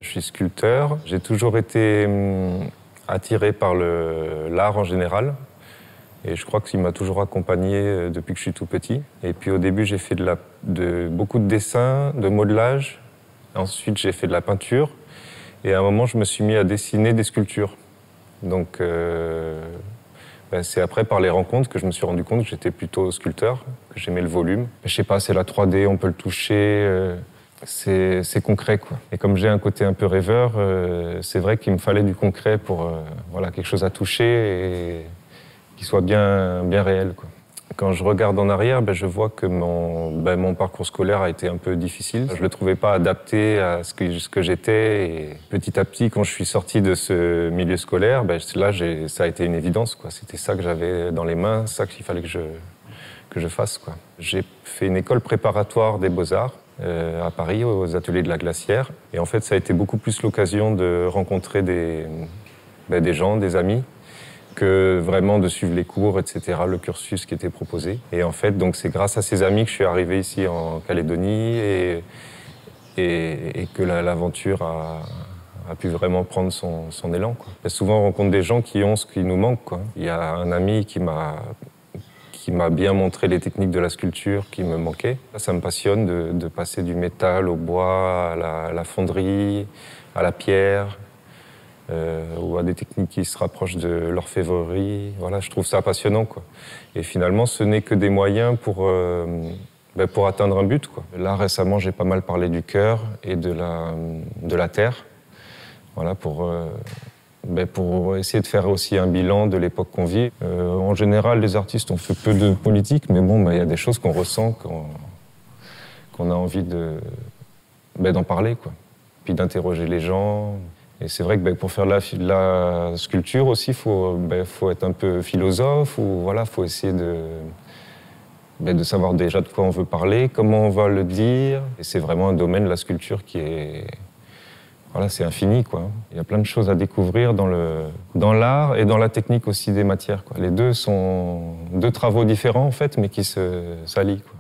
Je suis sculpteur. J'ai toujours été attiré par l'art en général. Et je crois qu'il m'a toujours accompagné depuis que je suis tout petit. Et puis au début, j'ai fait beaucoup de dessins, de modelage. Ensuite, j'ai fait de la peinture. Et à un moment, je me suis mis à dessiner des sculptures. Donc, c'est après, par les rencontres, que je me suis rendu compte que j'étais plutôt sculpteur, que j'aimais le volume. Je sais pas, c'est la 3D, on peut le toucher, c'est concret, quoi. Et comme j'ai un côté un peu rêveur, c'est vrai qu'il me fallait du concret pour quelque chose à toucher et qui soit bien réel, quoi. Quand je regarde en arrière, je vois que mon parcours scolaire a été un peu difficile. Je ne le trouvais pas adapté à ce que j'étais. Et petit à petit, quand je suis sorti de ce milieu scolaire, là, ça a été une évidence, quoi. C'était ça que j'avais dans les mains, ça qu'il fallait que je fasse, quoi. J'ai fait une école préparatoire des Beaux-Arts à Paris, aux ateliers de la Glacière. Et en fait, ça a été beaucoup plus l'occasion de rencontrer des gens, des amis, que vraiment de suivre les cours, etc., le cursus qui était proposé. Et en fait, donc c'est grâce à ces amis que je suis arrivé ici en Calédonie et que l'aventure a pu vraiment prendre son élan, quoi. Et souvent, on rencontre des gens qui ont ce qui nous manque, quoi. Il y a un ami qui m'a bien montré les techniques de la sculpture qui me manquaient. Ça me passionne de passer du métal au bois, à la fonderie, à la pierre. Ou à des techniques qui se rapprochent de l'orfèvrerie. Voilà, je trouve ça passionnant, quoi. Et finalement, ce n'est que des moyens pour atteindre un but, quoi. Là, récemment, j'ai pas mal parlé du cœur et de la terre. Voilà, pour essayer de faire aussi un bilan de l'époque qu'on vit. En général, les artistes ont fait peu de politique, mais bon, y a des choses qu'on ressent, qu'on a envie d'en parler, quoi. Puis d'interroger les gens. Et c'est vrai que pour faire la sculpture aussi, il faut être un peu philosophe, ou faut essayer de savoir déjà de quoi on veut parler, comment on va le dire. Et c'est vraiment un domaine, la sculpture, qui est... c'est infini, quoi. Il y a plein de choses à découvrir dans l'art et dans la technique aussi des matières, quoi. Les deux sont deux travaux différents, en fait, mais qui s'allient, quoi.